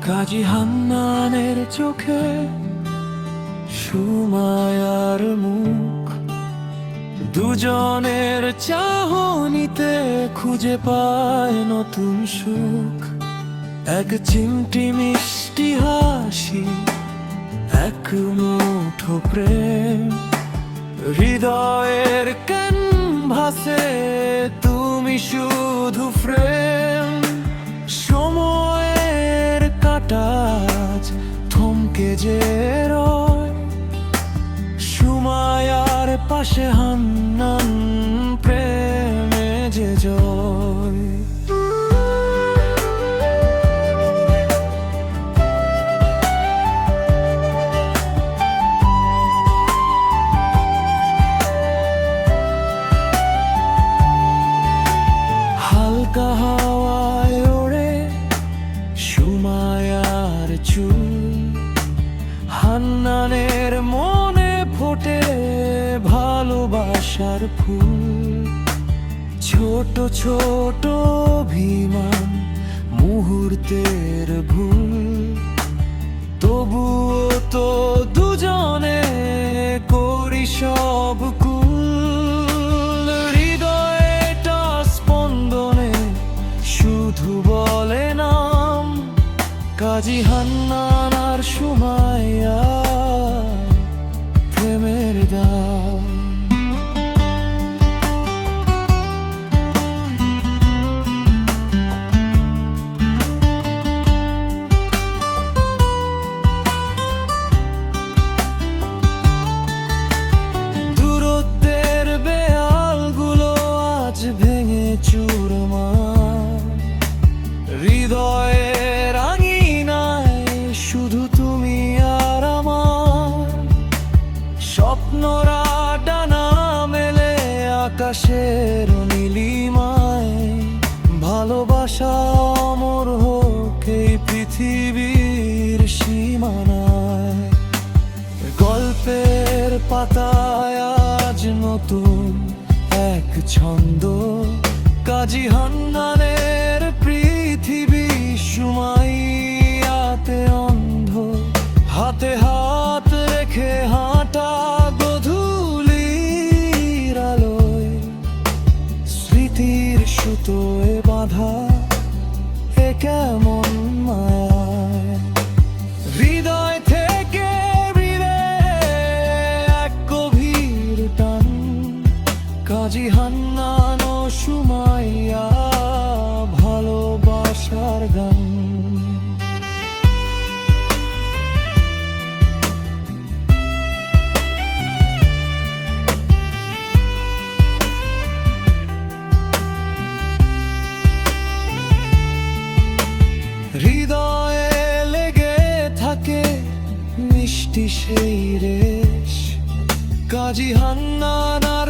কাজী হান্নানের চোখে সুমায়ার মুখ, দুজনের চাহনিতে খুঁজে পায় নতুন সুখ। এক চিমটি মিষ্টি হাসি, এক মুঠো প্রেম, হৃদয়ের ক্যানভাসে তুমি শুধু ফ্রেম। সময়ের কাটাজ থমকে যে রয়, সুমায়ার পাশে হান্নান, প্রেমে যে জয়। হালকা হাওয়ায় ওড়ে সুমায়ার চুল, হান্নানের মনে ফোটে ভালোবাসার ফুল। ছোট ছোট অভিমান, মুহূর্তের ভুল, তবুও তো দুজনে করি সব কুল। হৃদয়টা স্পন্দনে শুধু বলে নাম, কাজী হান্নান আর সুমাইয়া, প্রেমের দাম। দূরত্বের বেয়ালগুলো আজ ভেঙে চুরমার, হৃদয়ের আঙিনায় শুধু তুমি আর আমার। স্বপ্নরা ডানা মেলে আকাশের নীলিমায়, ভালোবাসা অমর হোক এই পৃথিবীর সীমানায়। গল্পের পাতায় আজ নতুন এক ছন্দ, কাজী হান্নানের পৃথিবী সুমাইয়াতে অন্ধ। হাতে হাত রেখে হাঁটা গধূলির আলোয়, স্মৃতির সুতোয় বাঁধা এ কেমন মায়ায়। হৃদয় থেকে হৃদয়ে এক গভীর টান, কাজী হান্নান ও সুমাইয়া, ভালোবাসার গান। হৃদয়ে লেগে থাকে মিষ্টি সেই রেশ, কাজী হান্নান আর